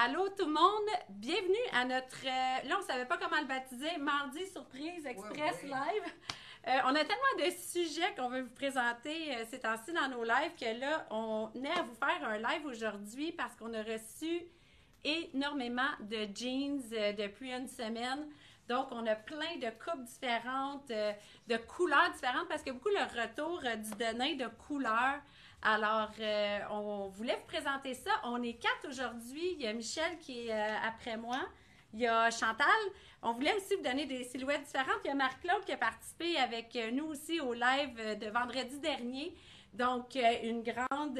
Allô tout le monde, bienvenue à notre, là on ne savait pas comment le baptiser, Mardi Surprise Express Live. On a tellement de sujets qu'on veut vous présenter ces temps-ci dans nos lives que là on est à vous faire un live aujourd'hui parce qu'on a reçu énormément de jeans depuis une semaine. Donc, on a plein de coupes différentes, de couleurs différentes, parce que beaucoup le retour du denim de couleurs. Alors, on voulait vous présenter ça. On est 4 aujourd'hui. Il y a Michel qui est après moi. Il y a Chantal. On voulait aussi vous donner des silhouettes différentes. Il y a Marc-Claude qui a participé avec nous aussi au live de vendredi dernier. Donc, une grande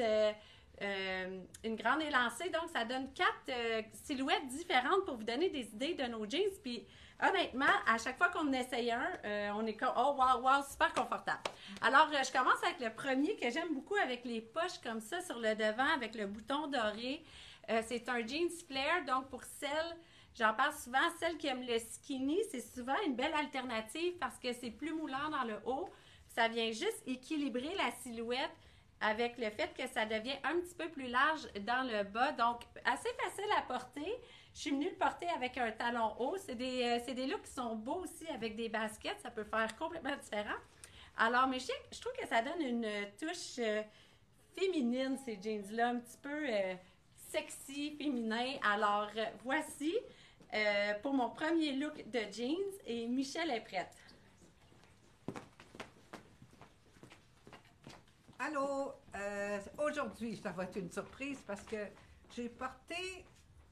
élancée. Donc, ça donne 4 silhouettes différentes pour vous donner des idées de nos jeans. Puis, honnêtement, à chaque fois qu'on en essaye un, on est comme « Oh, wow, wow, super confortable! » Alors, je commence avec le premier que j'aime beaucoup avec les poches comme ça sur le devant avec le bouton doré. C'est un jeans flare, donc pour celles, j'en parle souvent, celles qui aiment le skinny, c'est souvent une belle alternative parce que c'est plus moulant dans le haut. Ça vient juste équilibrer la silhouette avec le fait que ça devient un petit peu plus large dans le bas. Donc, assez facile à porter. Je suis venue le porter avec un talon haut. C'est des looks qui sont beaux aussi avec des baskets. Ça peut faire complètement différent. Alors, mais je trouve que ça donne une touche féminine, ces jeans-là, un petit peu sexy, féminin. Alors, voici pour mon premier look de jeans et Michel est prête. Allô, aujourd'hui, ça va être une surprise parce que j'ai porté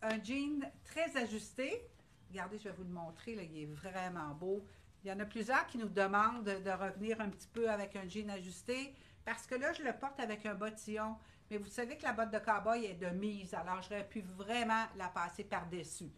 un jean très ajusté. Regardez, je vais vous le montrer, là, il est vraiment beau. Il y en a plusieurs qui nous demandent de revenir un petit peu avec un jean ajusté parce que là, je le porte avec un bottillon. Mais vous savez que la botte de cow-boy est de mise, alors j'aurais pu vraiment la passer par-dessus.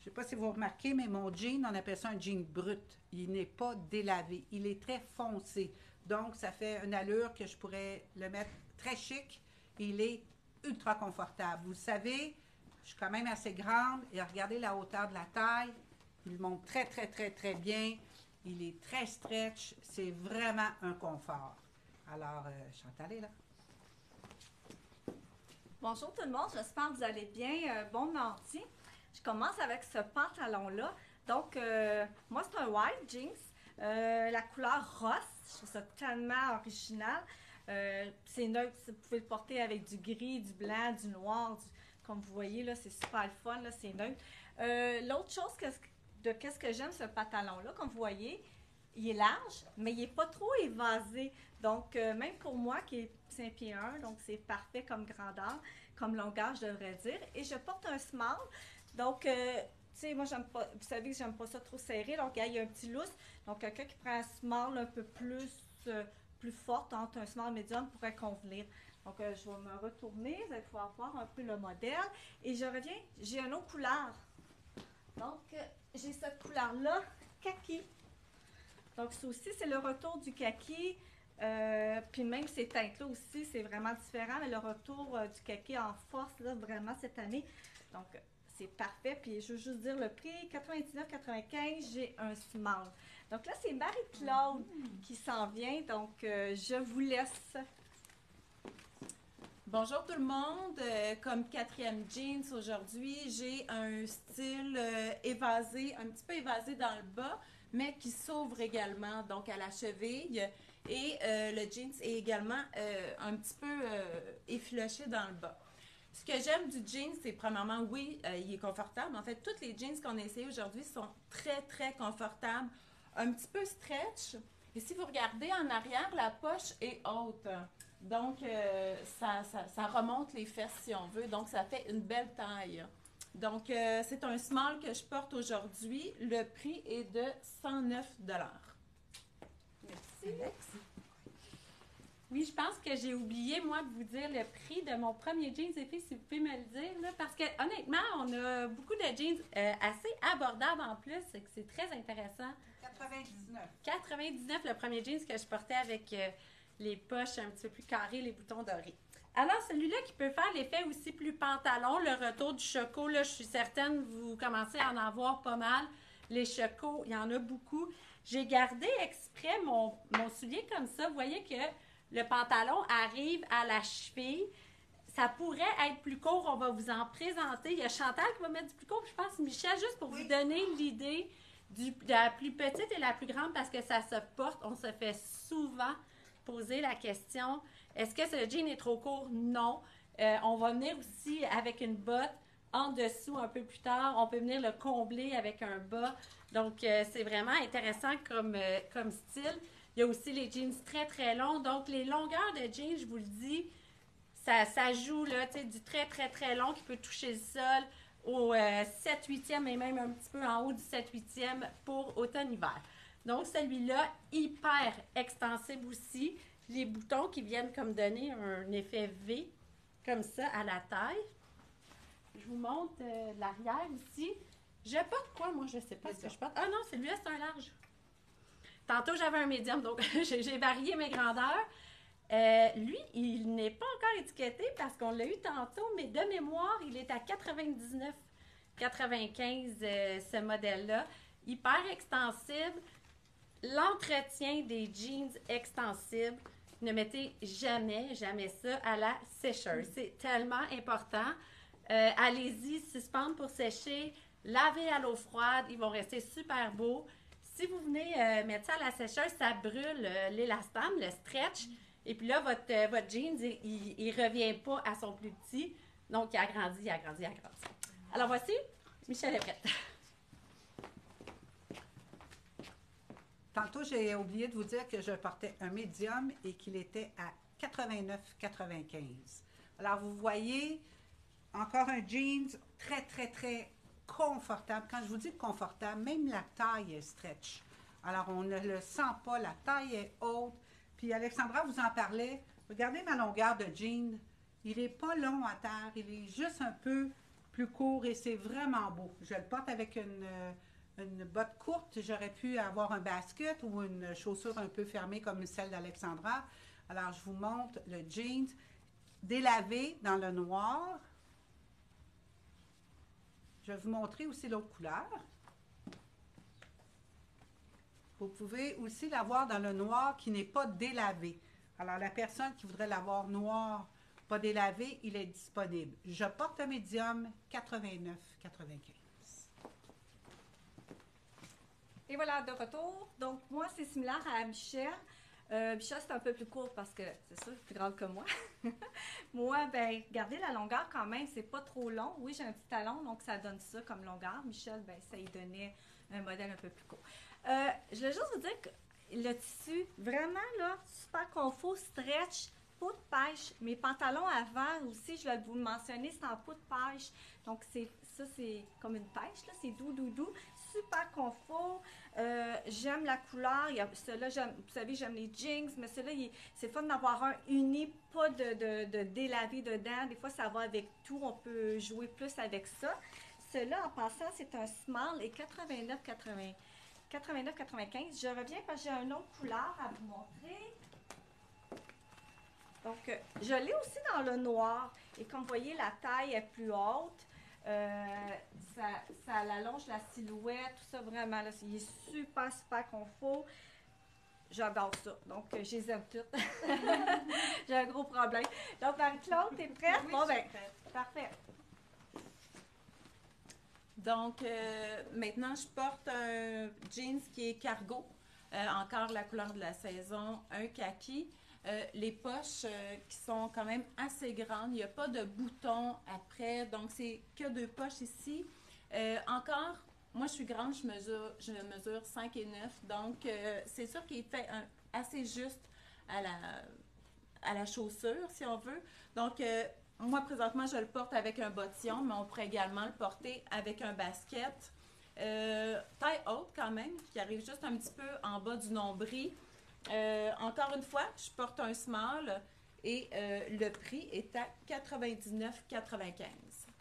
Je ne sais pas si vous remarquez, mais mon jean, on appelle ça un jean brut. Il n'est pas délavé, il est très foncé. Donc, ça fait une allure que je pourrais le mettre très chic. Il est ultra confortable. Vous savez, je suis quand même assez grande et regardez la hauteur de la taille. Il monte très, très, très, très bien. Il est très stretch. C'est vraiment un confort. Alors, Chantal est là. Bonjour tout le monde, j'espère que vous allez bien. Bon mardi. Je commence avec ce pantalon-là. Donc, moi, c'est un white jeans. La couleur rose, je trouve ça tellement original. C'est neutre, vous pouvez le porter avec du gris, du blanc, du noir. Comme vous voyez, là, c'est super le fun, là, c'est neutre. L'autre chose qu'est-ce que j'aime ce pantalon-là, comme vous voyez, il est large, mais il n'est pas trop évasé. Donc, même pour moi qui est 5 pieds 1, donc c'est parfait comme grandeur, comme longueur, je devrais dire. Et je porte un small. Donc, tu sais, moi, j'aime pas, vous savez que j'aime pas ça trop serré, donc il y a un petit lousse. Donc, quelqu'un qui prend un small un peu plus forte, entre un small médium, pourrait convenir. Donc, je vais me retourner, vous allez pouvoir voir un peu le modèle. Et je reviens, j'ai une autre couleur. Donc, j'ai cette couleur-là, kaki. Donc, ça aussi, c'est le retour du kaki. Puis même ces teintes-là aussi, c'est vraiment différent. Mais le retour du kaki en force, là, vraiment cette année. Donc, c'est parfait. Puis je veux juste dire le prix, 99,95, j'ai un small. Donc là, c'est Marie-Claude qui s'en vient. Donc, je vous laisse. Bonjour tout le monde. Comme quatrième jeans aujourd'hui, j'ai un style évasé, un petit peu évasé dans le bas, mais qui s'ouvre également, donc à la cheville. Et le jeans est également un petit peu effiloché dans le bas. Ce que j'aime du jeans, c'est premièrement, oui, il est confortable. En fait, toutes les jeans qu'on a essayées aujourd'hui sont très, très confortables. Un petit peu stretch. Et si vous regardez en arrière, la poche est haute. Donc, ça remonte les fesses, si on veut. Donc, ça fait une belle taille. Donc, c'est un small que je porte aujourd'hui. Le prix est de 109 $. Merci. Oui, je pense que j'ai oublié, moi, de vous dire le prix de mon premier jeans. Et puis, si vous pouvez me le dire, là, parce que honnêtement, on a beaucoup de jeans assez abordables en plus, et que c'est très intéressant. 99. 99, le premier jeans que je portais avec les poches un petit peu plus carrées, les boutons dorés. Alors, celui-là qui peut faire l'effet aussi plus pantalon, le retour du choco, là, je suis certaine, vous commencez à en avoir pas mal. Les chocos, il y en a beaucoup. J'ai gardé exprès mon soulier comme ça. Vous voyez que le pantalon arrive à la cheville. ça pourrait être plus court. On va vous en présenter. Il y a Chantal qui va mettre du plus court, puis je pense Michel, juste pour vous donner l'idée de la plus petite et la plus grande, parce que ça se porte. On se fait souvent poser la question, est-ce que ce jean est trop court? Non. On va venir aussi avec une botte en dessous un peu plus tard. On peut venir le combler avec un bas. Donc, c'est vraiment intéressant comme style. Il y a aussi les jeans très, très longs. Donc, les longueurs de jeans, je vous le dis, ça joue là, du très, très, très long qui peut toucher le sol au 7-8e et même un petit peu en haut du 7-8e pour automne-hiver. Donc, celui-là, hyper extensible aussi. Les boutons qui viennent comme donner un effet V, comme ça, à la taille. Je vous montre l'arrière aussi. Je porte quoi, moi? Je ne sais pas ce que je porte. Ah non, celui-là, c'est un large. Tantôt, j'avais un médium, donc j'ai varié mes grandeurs. Lui, il n'est pas encore étiqueté parce qu'on l'a eu tantôt, mais de mémoire, il est à 99,95 ce modèle-là. Hyper extensible. L'entretien des jeans extensibles, ne mettez jamais, jamais ça à la sécheuse. C'est tellement important. Allez-y, suspendre pour sécher, laver à l'eau froide, ils vont rester super beaux. Si vous venez mettre ça à la sécheuse, ça brûle l'élastane, le stretch. Et puis là, votre jeans, il revient pas à son plus petit. Donc, il agrandit, il agrandit, il agrandit. Alors, voici, Michel est prête. Tantôt, j'ai oublié de vous dire que je portais un médium et qu'il était à 89,95. Alors, vous voyez, encore un jeans très, très, très confortable. Quand je vous dis confortable, même la taille est stretch. Alors, on ne le sent pas, la taille est haute. Puis, Alexandra vous en parlait. Regardez ma longueur de jean. Il n'est pas long à terre, il est juste un peu plus court et c'est vraiment beau. Je le porte avec une botte courte, j'aurais pu avoir un basket ou une chaussure un peu fermée comme celle d'Alexandra. Alors, je vous montre le jeans délavé dans le noir. Je vais vous montrer aussi l'autre couleur. Vous pouvez aussi l'avoir dans le noir qui n'est pas délavé. Alors, la personne qui voudrait l'avoir noir, pas délavé, il est disponible. Je porte un médium 89,95. Et voilà, de retour. Donc, moi, c'est similaire à Michel. Michel, c'est un peu plus court parce que, c'est sûr, plus grande que moi. Moi, ben, regardez la longueur quand même, c'est pas trop long. Oui, j'ai un petit talon, donc ça donne ça comme longueur. Michel, ben, ça y donnait un modèle un peu plus court. Je voulais juste vous dire que le tissu, vraiment, là, super confort, stretch, peau de pêche. Mes pantalons avant aussi, je vais vous le mentionner, c'est en peau de pêche. Donc, ça, c'est comme une pêche, là, c'est doux, doux, doux. Super confort. J'aime la couleur. Ceux-là, vous savez, j'aime les jeans, mais ceux-là, c'est fun d'avoir un uni, pas de délavé dedans. Des fois, ça va avec tout. On peut jouer plus avec ça. Ceux-là, en passant, c'est un small et 89,95. Je reviens parce que j'ai une autre couleur à vous montrer. Donc, je l'ai aussi dans le noir. Et comme vous voyez, la taille est plus haute. Ça allonge la silhouette, tout ça vraiment. Là, il est super, super confort. J'adore ça. Donc, je les aime toutes. J'ai un gros problème. Donc, Marie-Claude, t'es prête? Oui, Bon, je suis ben, prête. parfait. Donc, maintenant, je porte un jeans qui est cargo. Encore la couleur de la saison, un kaki. Les poches qui sont quand même assez grandes. Il n'y a pas de boutons après, donc c'est que deux poches ici. Encore, moi je suis grande, je mesure 5 et 9, donc c'est sûr qu'il fait assez juste à la chaussure, si on veut. Donc, moi présentement, je le porte avec un bottillon, mais on pourrait également le porter avec un basket. Taille haute quand même, qui arrive juste un petit peu en bas du nombril. Encore une fois, je porte un small et le prix est à 99,95.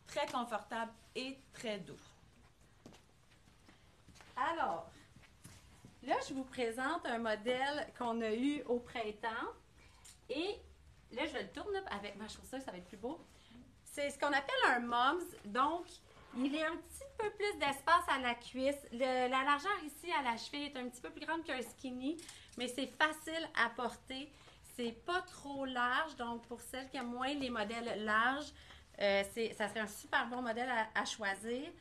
Très confortable et très doux. Alors, là, je vous présente un modèle qu'on a eu au printemps. Et là, je le tourne avec ma chaussure, ça va être plus beau. C'est ce qu'on appelle un moms. Donc, il est un petit peu plus d'espace à la cuisse. La largeur ici à la cheville est un petit peu plus grande qu'un skinny, mais c'est facile à porter. c'est pas trop large. Donc, pour celles qui aiment moins les modèles larges, ça serait un super bon modèle à choisir.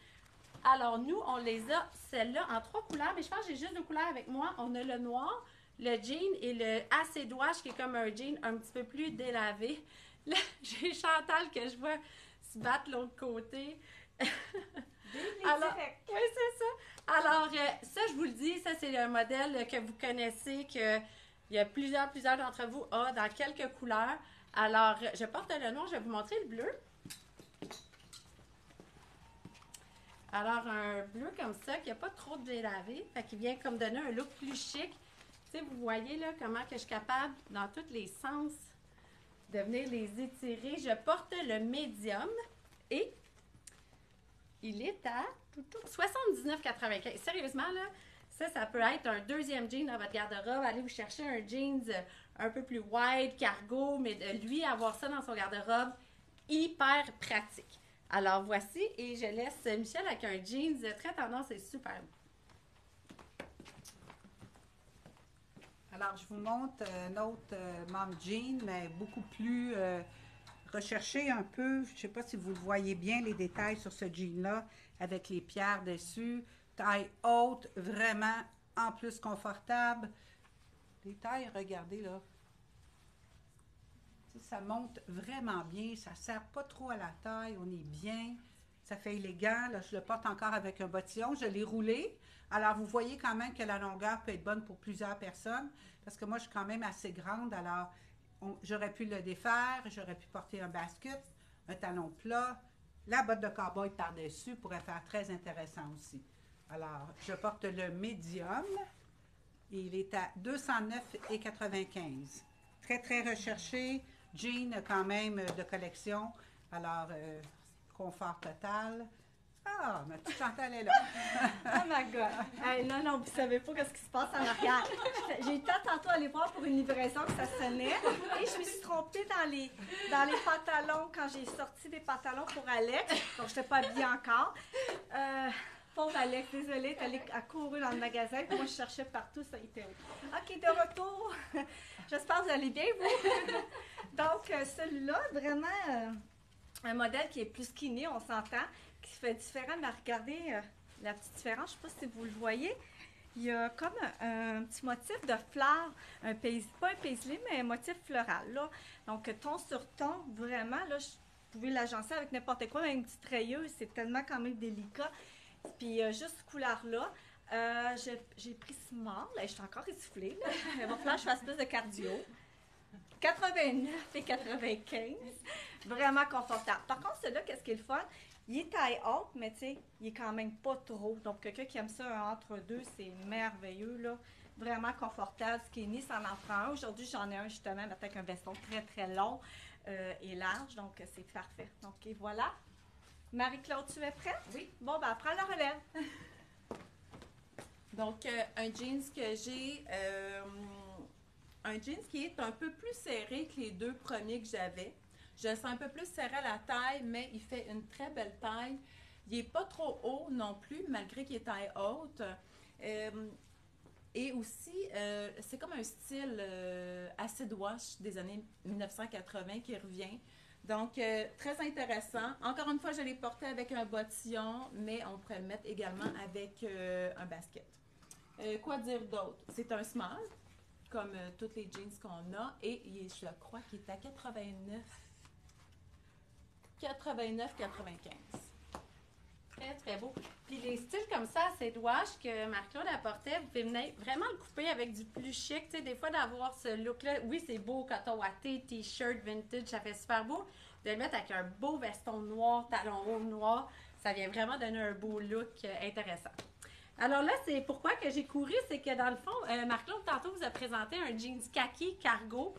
Alors, nous, on les a, celles-là, en 3 couleurs. Mais je pense que j'ai juste 2 couleurs avec moi. On a le noir, le jean et le assez wash qui est comme un jean un petit peu plus délavé. Là, j'ai Chantal que je vois se battre de l'autre côté. Alors, oui, c'est ça. Alors, ça, je vous le dis, ça, c'est un modèle que vous connaissez, qu'il y a plusieurs d'entre vous ont dans quelques couleurs. Alors, je porte le noir, je vais vous montrer le bleu. Alors, un bleu comme ça, qui n'a pas trop de délavé, fait qu'il vient comme donner un look plus chic. Tu sais, vous voyez là comment que je suis capable, dans tous les sens, de venir les étirer. Je porte le médium et il est à 79,95. Sérieusement, là, ça peut être un deuxième jean dans votre garde-robe. Allez vous chercher un jeans un peu plus wide, cargo, mais de lui, avoir ça dans son garde-robe, hyper pratique. Alors, voici, et je laisse Michel avec un jeans très tendance et super beau. Alors, je vous montre un autre mom jean, mais beaucoup plus recherché un peu. Je ne sais pas si vous voyez bien les détails sur ce jean-là, avec les pierres dessus. Taille haute, vraiment en plus confortable. Les tailles, regardez là. Ça monte vraiment bien, ça ne sert pas trop à la taille, on est bien, ça fait élégant. Là, je le porte encore avec un bottillon, je l'ai roulé. Alors, vous voyez quand même que la longueur peut être bonne pour plusieurs personnes, parce que moi, je suis quand même assez grande, alors j'aurais pu le défaire, j'aurais pu porter un basket, un talon plat, la botte de cow-boy par-dessus pourrait faire très intéressant aussi. Alors, je porte le médium, et il est à 209,95. Très, très recherché. Jean quand même de collection. Alors, confort total. Ah, ma petite Chantal est là. Oh my God! Hey, non, vous savez pas ce qui se passe en arrière. J'ai été tantôt aller voir pour une livraison que ça sonnait et je me suis trompée dans les pantalons quand j'ai sorti des pantalons pour Alex. Donc, je n'étais pas habillée encore. Pauvre Alex, désolée, elle a couru dans le magasin. Puis moi, je cherchais partout, ça était où. OK, de retour. J'espère que vous allez bien, vous. Donc, celui-là, vraiment, un modèle qui est plus skinny, on s'entend, qui fait différent. Mais regardez la petite différence, je ne sais pas si vous le voyez. Il y a comme un petit motif de fleurs, pas un paisley, mais un motif floral. Là. Donc, ton sur ton, vraiment, là, vous pouvez l'agencer avec n'importe quoi, même une petite rayeuse, c'est tellement quand même délicat. Puis, juste cette couleur-là, j'ai pris small, là, je suis encore essoufflée, là. Il va falloir que je fasse plus de cardio. 89 et 95, vraiment confortable. Par contre, celui-là, qu'est-ce qui est le fun? Il est taille haute, mais tu sais, il est quand même pas trop. Donc, quelqu'un qui aime ça entre deux, c'est merveilleux, là. Vraiment confortable, skinny, ça en prend un. Aujourd'hui, j'en ai un justement, avec un veston très, très long et large, donc c'est parfait. Donc, et voilà. Marie-Claude, tu es prête? Oui. Bon, ben, prends la relève. Donc, un jeans que j'ai, un jeans qui est un peu plus serré que les 2 premiers que j'avais. Je le sens un peu plus serré à la taille, mais il fait une très belle taille. Il n'est pas trop haut non plus, malgré qu'il est taille haute. Et aussi, c'est comme un style acid wash des années 1980 qui revient. Donc, très intéressant. Encore une fois, je l'ai porté avec un bottillon, mais on pourrait le mettre également avec un basket. Quoi dire d'autre? C'est un small, comme toutes les jeans qu'on a, et je crois qu'il est à 89,95. Très, très beau. Puis les styles comme ça, assez wash que Marc-Claude apportait, vous pouvez venir vraiment le couper avec du plus chic. Tu sais, des fois, d'avoir ce look-là, oui, c'est beau, coton watté, t-shirt vintage, ça fait super beau. De le mettre avec un beau veston noir, talon haut noir, ça vient vraiment donner un beau look intéressant. Alors là, c'est pourquoi que j'ai couru, c'est que dans le fond, Marc-Claude, tantôt, vous a présenté un jeans kaki cargo.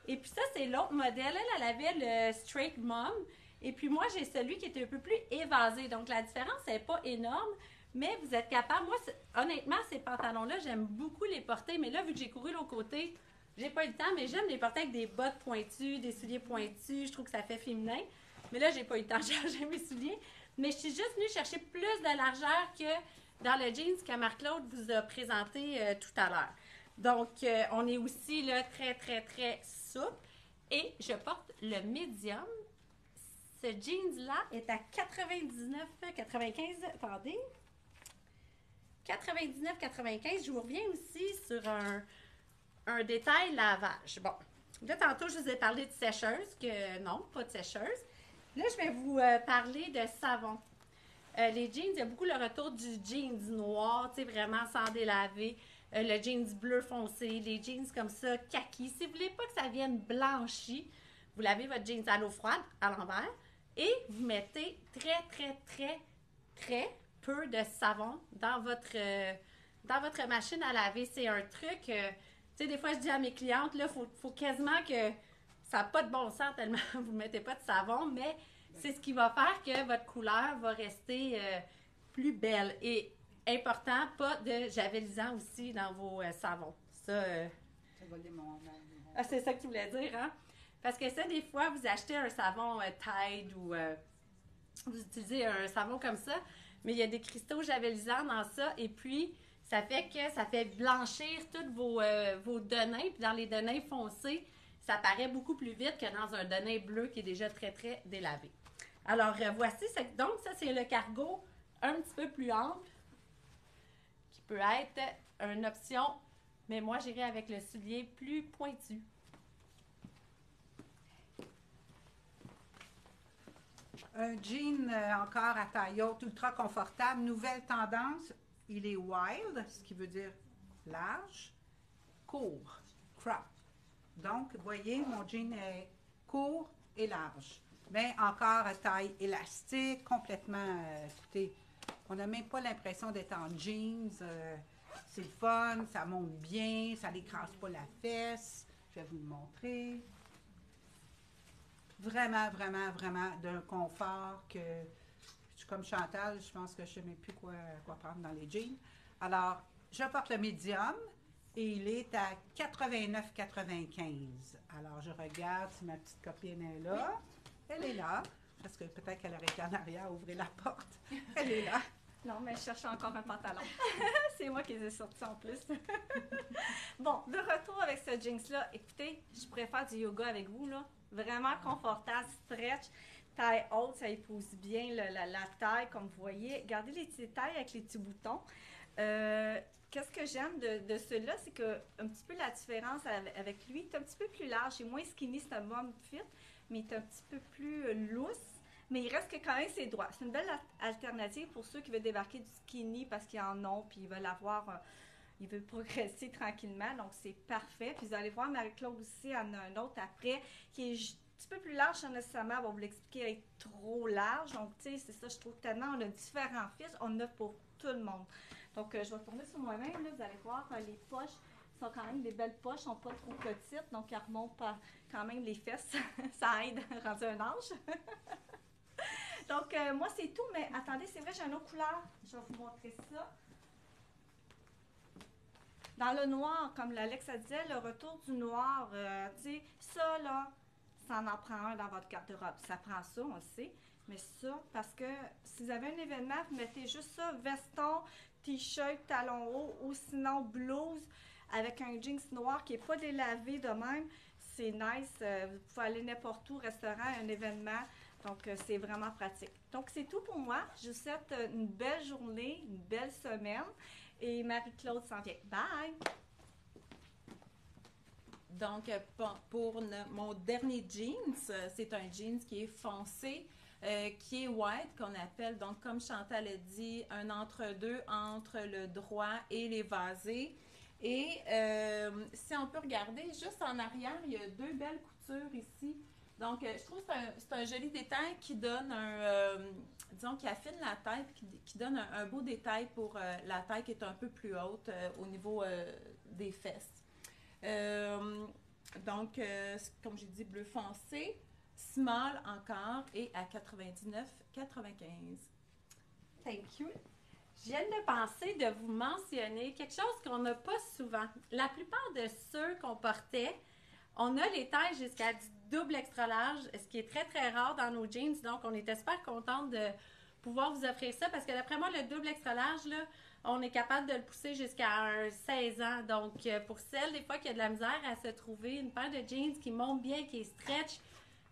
Et puis ça, c'est l'autre modèle. Elle avait le straight mom. Et puis moi, j'ai celui qui était un peu plus évasé. Donc la différence n'est pas énorme, mais vous êtes capable. Moi, honnêtement, ces pantalons-là, j'aime beaucoup les porter. Mais là, vu que j'ai couru l'autre côté, j'ai pas eu le temps, mais j'aime les porter avec des bottes pointues, des souliers pointus. Je trouve que ça fait féminin. Mais là, j'ai pas eu le temps de changer mes souliers. Mais je suis juste venue chercher plus de largeur que dans le jeans que Marc-Claude vous a présenté tout à l'heure. Donc, on est aussi là, très, très, très souple. Et je porte le médium. Ce jeans-là est à 99,95. Attendez. 99,95. Je vous reviens aussi sur un détail lavage. Bon, là, tantôt, je vous ai parlé de sécheuse, que non, pas de sécheuse. Là, je vais vous parler de savon. Les jeans, il y a beaucoup le retour du jeans noir, tu sais, vraiment sans délaver. Le jeans bleu foncé, les jeans comme ça, kaki. Si vous voulez pas que ça vienne blanchi, vous lavez votre jeans à l'eau froide, à l'envers, et vous mettez très, très, très, très peu de savon dans votre machine à laver. C'est un truc, tu sais, des fois, je dis à mes clientes, là, faut quasiment que ça n'a pas de bon sens tellement vous ne mettez pas de savon, mais c'est ce qui va faire que votre couleur va rester plus belle. Et important, pas de javelisant aussi dans vos savons. Ça, Ça va mon... ah, c'est ça que tu voulais dire, hein? Parce que ça, des fois, vous achetez un savon Tide ou vous utilisez un savon comme ça, mais il y a des cristaux javelisants dans ça, et puis ça fait que ça fait blanchir tous vos denins, puis dans les denins foncés, ça paraît beaucoup plus vite que dans un denin bleu qui est déjà très, très délavé. Alors, voici, donc ça, c'est le cargo un petit peu plus ample, qui peut être une option, mais moi, j'irai avec le soulier plus pointu. Un jean encore à taille haute, ultra confortable. Nouvelle tendance, il est wild, ce qui veut dire large, court, crop. Donc, vous voyez, mon jean est court et large, mais encore à taille élastique, complètement, écoutez, on n'a même pas l'impression d'être en jeans. C'est le fun, ça monte bien, ça n'écrase pas la fesse. Je vais vous le montrer. Vraiment, vraiment, vraiment d'un confort que je suis comme Chantal, je pense que je ne sais même plus quoi prendre dans les jeans. Alors, je porte le médium et il est à 89,95. Alors, je regarde si ma petite copine est là. Elle est là, parce que peut-être qu'elle aurait été en arrière ouvrir la porte. Elle est là. Non, mais je cherche encore un pantalon. C'est moi qui les ai sortis en plus. Bon, de retour avec ce jeans-là, écoutez, je préfère du yoga avec vous, là. Vraiment confortable, stretch, taille haute, ça épouse bien la taille, comme vous voyez. Regardez les petites tailles avec les petits boutons. Qu'est-ce que j'aime de ceux-là, c'est que un petit peu la différence avec lui, il est un petit peu plus large. Il est moins skinny, c'est un bon fit, mais il est un petit peu plus loose. Mais il reste que quand même c'est droit. C'est une belle alternative pour ceux qui veulent débarquer du skinny parce qu'ils en ont, puis ils veulent avoir, ils veulent progresser tranquillement. Donc, c'est parfait. Puis vous allez voir, Marie-Claude aussi en a un autre après, qui est un petit peu plus large sans nécessairement, elle va vous l'expliquer, être trop large. Donc, tu sais, c'est ça, je trouve tellement, on a différents fils, on en a pour tout le monde. Donc, je vais tourner sur moi-même, là, vous allez voir, les poches sont quand même des belles poches, sont pas trop petites, donc elles remontent pas quand même les fesses. Ça aide, rendu un âge. Donc, moi, c'est tout, mais attendez, c'est vrai, j'ai une autre couleur. Je vais vous montrer ça. Dans le noir, comme l'Alexa disait, le retour du noir, tu sais, ça, là, ça en prend un dans votre garde-robe. Ça prend ça, on le sait, mais ça, parce que si vous avez un événement, vous mettez juste ça, veston, t-shirt, talons hauts, ou sinon blouse, avec un jeans noir qui n'est pas délavé de même, c'est nice. Vous pouvez aller n'importe où, restaurant, un événement. Donc, c'est vraiment pratique. Donc, c'est tout pour moi. Je vous souhaite une belle journée, une belle semaine. Et Marie-Claude s'en vient. Bye! Donc, pour mon dernier jeans, c'est un jeans qui est foncé, qui est white, qu'on appelle, donc comme Chantal a dit, un entre-deux entre le droit et l'évasé. Et si on peut regarder, juste en arrière, il y a deux belles coutures ici. Donc, je trouve que c'est un joli détail qui donne disons, qui affine la tête, qui donne un beau détail pour la taille qui est un peu plus haute au niveau des fesses. Donc, comme j'ai dit, bleu foncé, small encore et à 99,95. Thank you. Je viens de penser de vous mentionner quelque chose qu'on n'a pas souvent. La plupart de ceux qu'on portait, on a les tailles jusqu'à du double extra large, ce qui est très, très rare dans nos jeans. Donc, on était super contente de pouvoir vous offrir ça parce que d'après moi, le double extra large, là, on est capable de le pousser jusqu'à un 16 ans. Donc, pour celles, des fois, qui a de la misère à se trouver une paire de jeans qui monte bien, qui est stretch,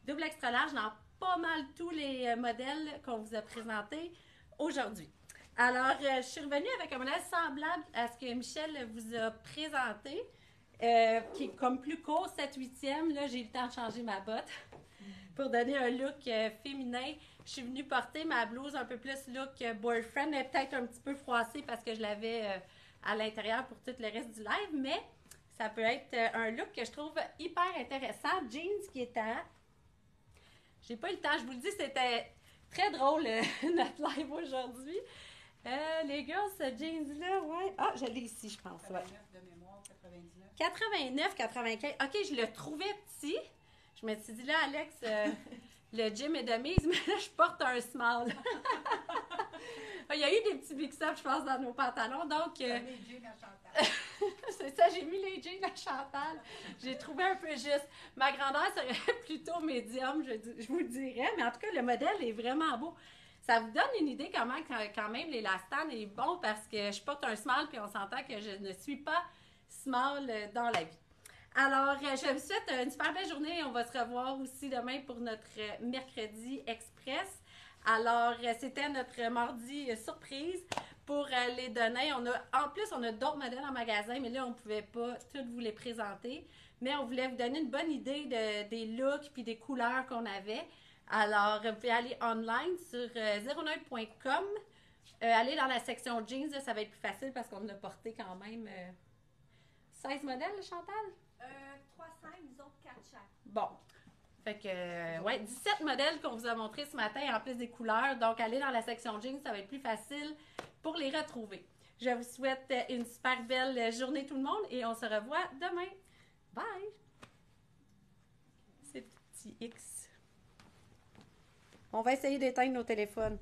double extra large, dans pas mal tous les modèles qu'on vous a présentés aujourd'hui. Alors, je suis revenue avec un modèle semblable à ce que Michel vous a présenté, qui est comme plus court, 7/8e. Là, j'ai eu le temps de changer ma botte pour donner un look féminin. Je suis venue porter ma blouse un peu plus look boyfriend, mais peut-être un petit peu froissée parce que je l'avais à l'intérieur pour tout le reste du live, mais ça peut être un look que je trouve hyper intéressant. Jeans qui est à... J'ai pas eu le temps, je vous le dis, c'était très drôle notre live aujourd'hui. Les girls, ce jeans-là, ouais. Ah, je l'ai ici, je pense. 89 de mémoire, 99. 95. OK, je le trouvais petit. Je me suis dit, là, Alex, le gym est de mise, mais là, je porte un small. Il y a eu des petits mix-ups, je pense, dans nos pantalons. Donc, Les jeans à Chantal. c'est ça, j'ai mis les jeans à Chantal. J'ai trouvé un peu juste. Ma grandeur serait plutôt médium, je vous le dirais. Mais en tout cas, le modèle est vraiment beau. Ça vous donne une idée comment, quand même, l'élastane est bon parce que je porte un small puis on s'entend que je ne suis pas small dans la vie. Alors, je vous souhaite une super belle journée. On va se revoir aussi demain pour notre mercredi express. Alors, c'était notre mardi surprise pour les donner. En plus, on a d'autres modèles en magasin, mais là, on ne pouvait pas tous vous les présenter. Mais on voulait vous donner une bonne idée des looks puis des couleurs qu'on avait. Alors, vous pouvez aller online sur 09.com. Aller dans la section jeans, là, ça va être plus facile parce qu'on a porté quand même 16 modèles, Chantal? 3, 5, nous autres 4 chaque. Bon. Fait que, ouais, 17 modèles qu'on vous a montrés ce matin en plus des couleurs. Donc, allez dans la section jeans, ça va être plus facile pour les retrouver. Je vous souhaite une super belle journée tout le monde et on se revoit demain. Bye! C'est petit X. On va essayer d'éteindre nos téléphones.